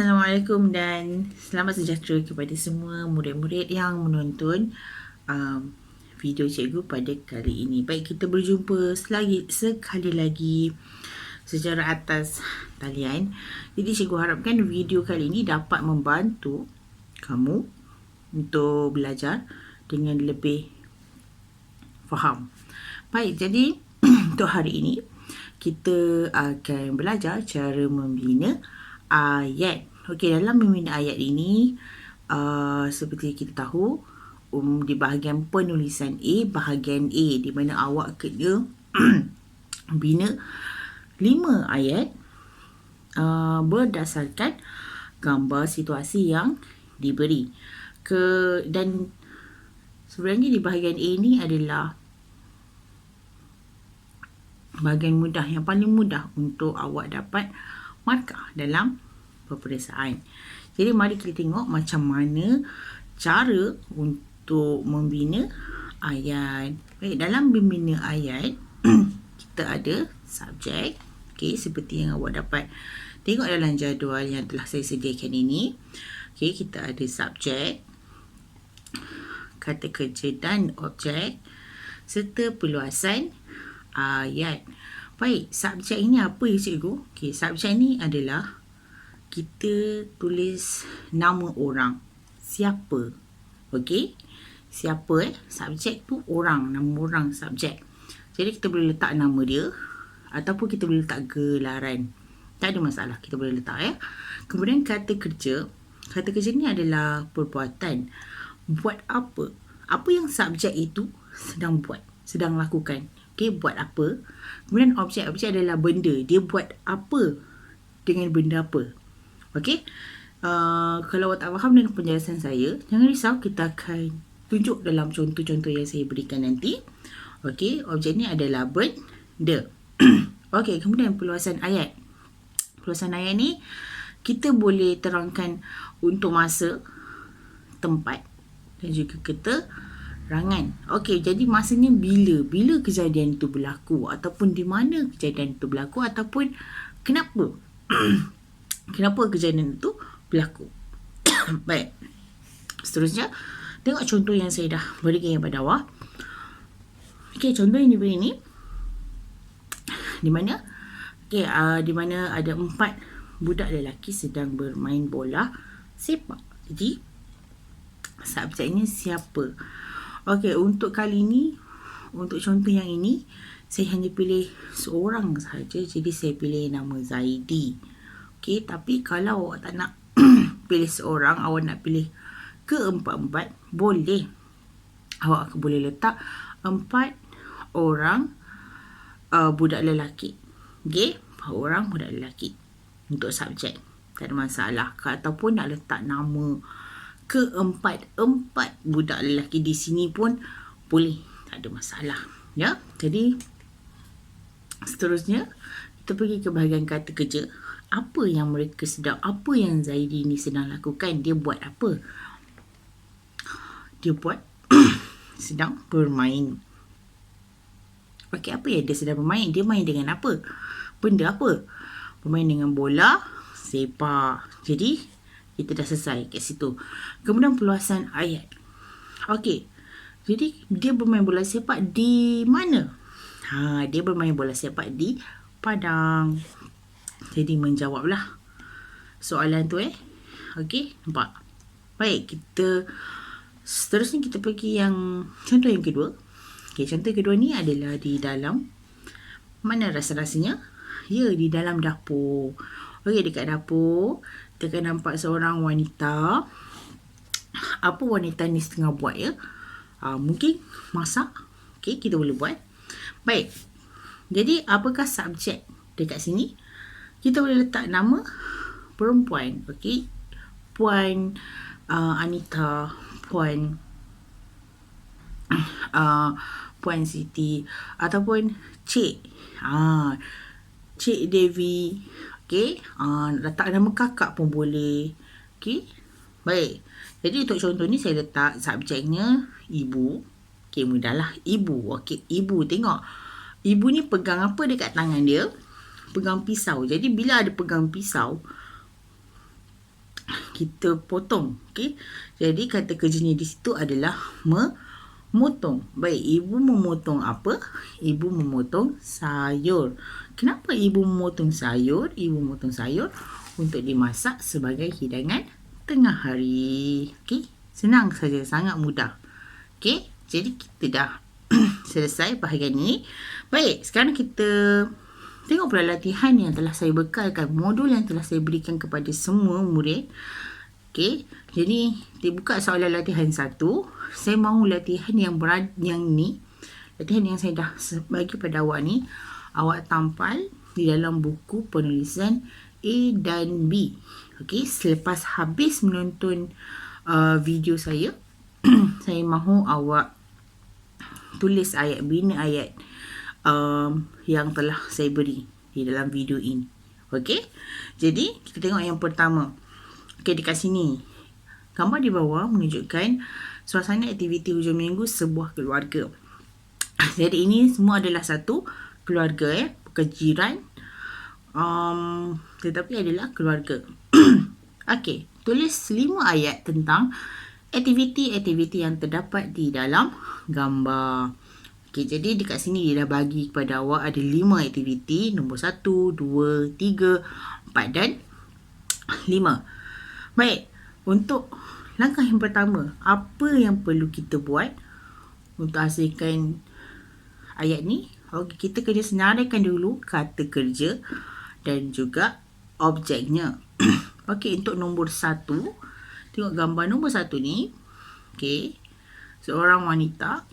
Assalamualaikum dan selamat sejahtera kepada semua murid-murid yang menonton video cikgu pada kali ini. Baik, kita berjumpa sekali lagi secara atas talian. Jadi cikgu harapkan video kali ini dapat membantu kamu untuk belajar dengan lebih faham. Baik, jadi untuk hari ini kita akan belajar cara membina ayat. Okey, dalam membina ayat ini seperti kita tahu di bahagian penulisan A, bahagian A di mana awak kena bina 5 ayat berdasarkan gambar situasi yang diberi. Dan sebenarnya di bahagian A ni adalah bahagian mudah, yang paling mudah untuk awak dapat markah dalam peperiksaan. Jadi mari kita tengok macam mana cara untuk membina ayat. Baik, dalam membina ayat kita ada subjek. Okey, seperti yang awak dapat tengok dalam jadual yang telah saya sediakan ini. Okey, kita ada subjek, kata kerja dan objek serta perluasan ayat. Baik, subjek ini apa ya cikgu? Okey, subjek ni adalah kita tulis nama orang. Siapa? Okey, siapa subjek tu orang, nama orang subjek. Jadi kita boleh letak nama dia ataupun kita boleh letak gelaran. Tak ada masalah, kita boleh letak Kemudian kata kerja. Kata kerja ni adalah perbuatan. Buat apa? Apa yang subjek itu sedang buat, sedang lakukan. Okey, buat apa? Kemudian objek adalah benda. Dia buat apa dengan benda apa? Okey. Kalau awak tak faham dengan penjelasan saya, jangan risau, kita akan tunjuk dalam contoh-contoh yang saya berikan nanti. Okey, objek ni adalah benda. Okey, kemudian perluasan ayat. Perluasan ayat ni kita boleh terangkan untuk masa, tempat dan juga keterangan. Okey, jadi masanya bila kejadian itu berlaku, ataupun di mana kejadian itu berlaku, ataupun kenapa kenapa kejadian itu berlaku. Baik, seterusnya tengok contoh yang saya dah berikan kepada awak. Okey, contoh yang diberi ni di mana di mana ada 4 budak lelaki sedang bermain bola sepak. Jadi subjeknya siapa? Okey, untuk kali ini, untuk contoh yang ini, saya hanya pilih seorang sahaja. Jadi saya pilih nama Zaidi. Okey, tapi kalau awak tak nak pilih seorang, awak nak pilih keempat-empat, boleh. Awak boleh letak 4 orang budak lelaki. Okey, 4 orang budak lelaki untuk subjek. Tak ada masalah. Ataupun nak letak nama keempat-empat budak lelaki di sini pun boleh, tak ada masalah. Ya, jadi seterusnya kita pergi ke bahagian kata kerja. Apa yang mereka sedang, apa yang Zaidi ni sedang lakukan? Dia buat apa? Dia buat sedang bermain. Okey, apa yang dia sedang bermain? Dia main dengan apa? Benda apa? Bermain dengan bola sepak. Jadi kita dah selesai kat situ. Kemudian perluasan ayat. Okey, jadi dia bermain bola sepak di mana? Dia bermain bola sepak di padang. Jadi menjawablah soalan tu Okey, nampak? Baik, kita seterusnya kita pergi yang contoh yang kedua. Okey, contoh kedua ni adalah di dalam mana rasa-rasanya? Ya, di dalam dapur. Okey, dekat dapur kita akan nampak seorang wanita. Apa wanita ni setengah buat mungkin masak. Okey, kita boleh buat. Baik, jadi apakah subjek dekat sini? Kita boleh letak nama perempuan. Okey, Puan Anita, Puan Siti, ataupun Cik Cik Devi. Okey, letak nama kakak pun boleh. Okey, baik. Jadi untuk contoh ni saya letak subjeknya ibu. Okey, mudahlah, ibu. Okey, ibu, tengok. Ibu ni pegang apa dekat tangan dia? Pegang pisau. Jadi bila ada pegang pisau, kita potong. Okey. Jadi kata kerjanya di situ adalah memotong. Baik, ibu memotong apa? Ibu memotong sayur. Kenapa ibu memotong sayur? Ibu memotong sayur untuk dimasak sebagai hidangan tengah hari. Okey. Senang saja, sangat mudah. Okey. Jadi kita dah selesai bahagian ini. Baik, sekarang kita tengok pula latihan yang telah saya bekalkan, modul yang telah saya berikan kepada semua murid. Okey, jadi dibuka soalan latihan 1. Saya mahu latihan yang ni, latihan yang saya dah bagi pada awak ni, awak tampal di dalam buku penulisan A dan B. Okey, selepas habis menonton video saya, saya mahu awak tulis ayat, bina ayat yang telah saya beri di dalam video ini. Okey, jadi kita tengok yang pertama. Okey, dekat sini gambar di bawah menunjukkan suasana aktiviti hujung minggu sebuah keluarga. Jadi ini semua adalah satu keluarga, bukan jiran, tetapi adalah keluarga. Okey, tulis 5 ayat tentang aktiviti-aktiviti yang terdapat di dalam gambar. Okey, jadi dekat sini dia dah bagi kepada awak ada 5 aktiviti, nombor 1, 2, 3, 4 dan 5. Baik, untuk langkah yang pertama, apa yang perlu kita buat untuk hasilkan ayat ni? Okey, kita kena senaraikan dulu kata kerja dan juga objeknya. Okey, untuk nombor 1, tengok gambar nombor 1 ni. Okey, seorang wanita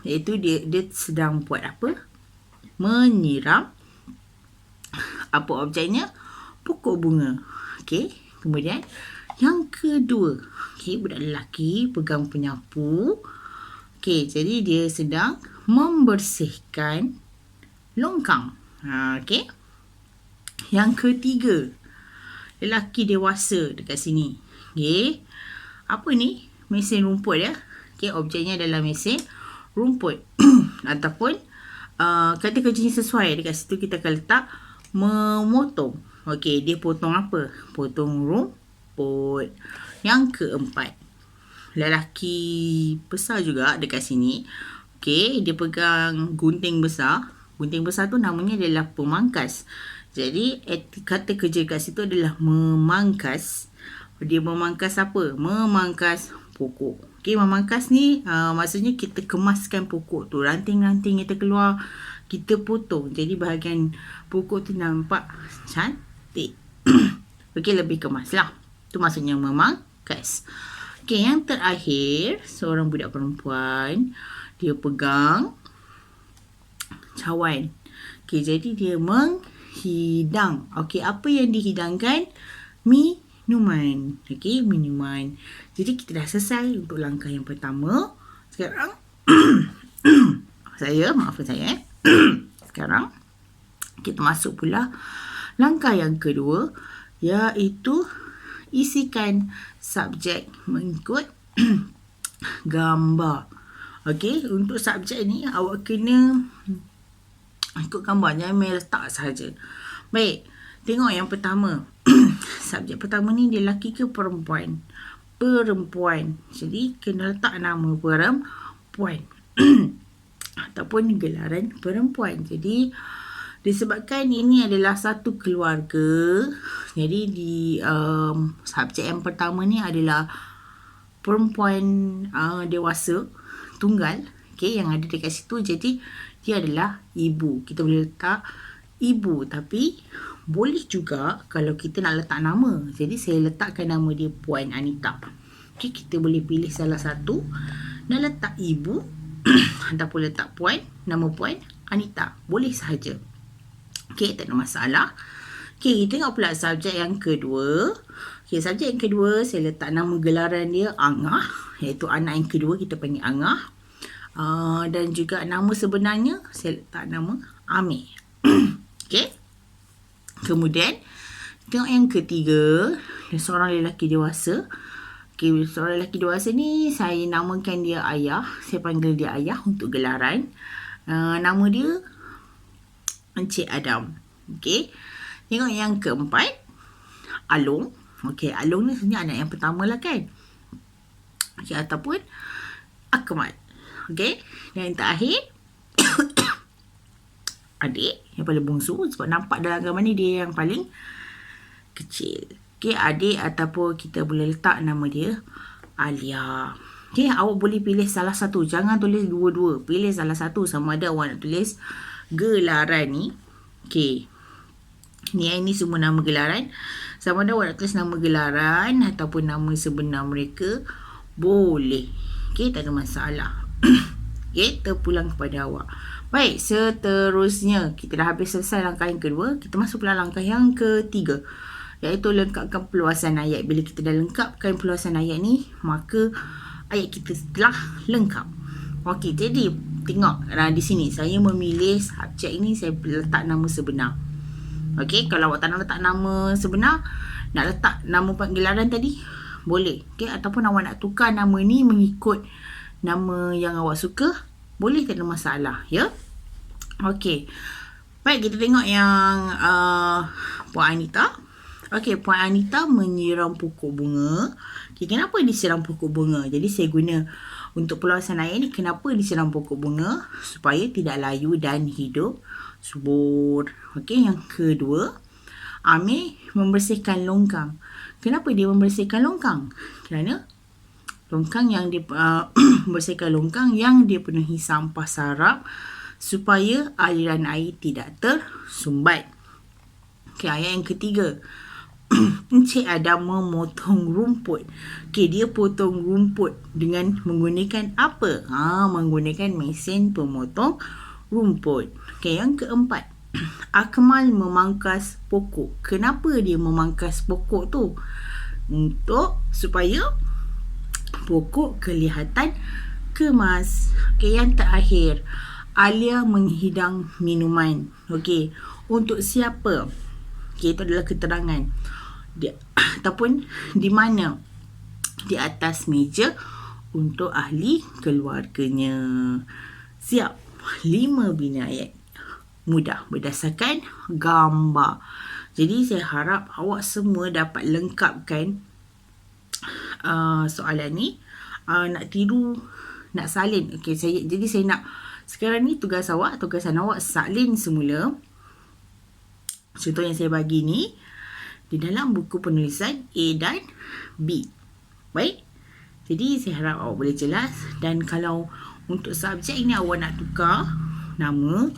iaitu dia sedang buat apa? Menyiram. Apa objeknya? Pokok bunga. Okey, kemudian yang kedua, okey, budak lelaki pegang penyapu. Okey, jadi dia sedang membersihkan longkang. Okey. Yang ketiga, lelaki dewasa dekat sini. Okey. Apa ni? Mesin rumput ya. Okey, objeknya adalah mesin rumput. Ataupun kata kerjanya sesuai. Dekat situ kita akan letak memotong. Okey, dia potong apa? Potong rumput. Yang keempat, lelaki besar juga dekat sini. Okey, dia pegang gunting besar. Gunting besar tu namanya adalah pemangkas. Jadi kata kerja kat situ adalah memangkas. Dia memangkas apa? Memangkas pokok. Okey, memangkas ni maksudnya kita kemaskan pokok tu. Ranting-ranting kita keluar, kita potong. Jadi bahagian pokok tu nampak cantik. Okey, lebih kemas lah. Itu maksudnya memangkas. Okey, yang terakhir, seorang budak perempuan, dia pegang cawan. Okey, jadi dia menghidang. Okey, apa yang dihidangkan? Minuman. Okey, minuman. Jadi kita dah selesai untuk langkah yang pertama. Sekarang maafkan saya. Sekarang kita masuk pula langkah yang kedua, iaitu isikan subjek mengikut gambar. Okey, untuk subjek ni awak kena ikut gambar, jangan main letak sahaja. Baik, tengok yang pertama. Subjek pertama ni dia lelaki ke perempuan? Perempuan. Jadi kena letak nama perempuan ataupun gelaran perempuan. Jadi disebabkan ini adalah satu keluarga, jadi di subjek yang pertama ni adalah perempuan dewasa tunggal, okey, yang ada dekat situ. Jadi dia adalah ibu. Kita boleh letak ibu, tapi boleh juga kalau kita nak letak nama. Jadi saya letakkan nama dia Puan Anita. Okey, kita boleh pilih salah satu, nak letak ibu ataupun letak Puan, nama Puan Anita. Boleh sahaja. Okey, tak ada masalah. Okey, tengok pula subjek yang kedua. Okey, subjek yang kedua saya letak nama gelaran dia Angah, iaitu anak yang kedua kita panggil Angah. Dan juga nama sebenarnya saya letak nama Amir. Okey. Kemudian tengok yang ketiga, seorang lelaki dewasa. Okey, seorang lelaki dewasa ni saya namakan dia Ayah. Saya panggil dia Ayah untuk gelaran. Nama dia Encik Adam. Okey. Tengok yang keempat, Along. Okey, Along ni sebenarnya anak yang pertama lah kan. Okay, ataupun Akmal. Okey. Dan yang terakhir adik yang paling bongsu, sebab nampak dalam gambar ni dia yang paling kecil. Okey, adik ataupun kita boleh letak nama dia Alia. Okey, awak boleh pilih salah satu. Jangan tulis dua-dua. Pilih salah satu. Sama ada awak nak tulis gelaran ni. Okey. Ni semua nama gelaran. Sama ada awak nak tulis nama gelaran ataupun nama sebenar mereka. Boleh. Okey, tak ada masalah. Okey, terpulang kepada awak. Baik, seterusnya. Kita dah habis selesai langkah yang kedua. Kita masuk pula langkah yang ketiga. Iaitu lengkapkan perluasan ayat. Bila kita dah lengkapkan perluasan ayat ni, maka ayat kita telah lengkap. Okey, jadi tengok di sini. Saya memilih subjek ini, saya letak nama sebenar. Okey, kalau awak tak nak letak nama sebenar, nak letak nama panggilan tadi, boleh. Okey, ataupun awak nak tukar nama ni mengikut nama yang awak suka, boleh, tak ada masalah, ya. Okey. Baik, kita tengok yang Puan Anita. Okey, Puan Anita menyiram pokok bunga. Okay, kenapa disiram pokok bunga? Jadi saya guna untuk perluasan ayat ni, kenapa disiram pokok bunga? Supaya tidak layu dan hidup subur. Okey, yang kedua, Amir membersihkan longkang. Kenapa dia membersihkan longkang? Kerana longkang yang dia membersihkan longkang yang dia penuhi sampah sarap supaya aliran air tidak tersumbat. Okey, ayat yang ketiga. Encik Adam memotong rumput. Okey, dia potong rumput dengan menggunakan apa? Menggunakan mesin pemotong rumput. Okey, yang keempat. Akmal memangkas pokok. Kenapa dia memangkas pokok tu? Supaya pokok kelihatan kemas. Okey, yang terakhir. Alia menghidang minuman. Okey, untuk siapa? Okey, itu adalah keterangan. Ataupun di mana? Di atas meja untuk ahli keluarganya. Siap. 5 bina ayat. Mudah berdasarkan gambar. Jadi saya harap awak semua dapat lengkapkan soalan ni. Nak tiru, nak salin. Okey, jadi saya nak sekarang ni tugasan awak salin semula. Contoh yang saya bagi ni di dalam buku penulisan A dan B. Baik. Jadi saya harap awak boleh jelas. Dan kalau untuk subjek ini awak nak tukar nama,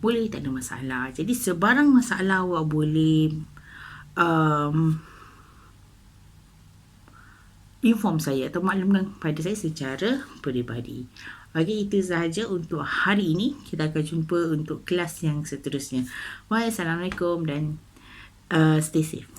boleh, tak ada masalah. Jadi sebarang masalah awak boleh inform saya atau maklumkan pada saya secara peribadi. Okey, itu sahaja untuk hari ini. Kita akan jumpa untuk kelas yang seterusnya. Bye, Assalamualaikum dan stay safe.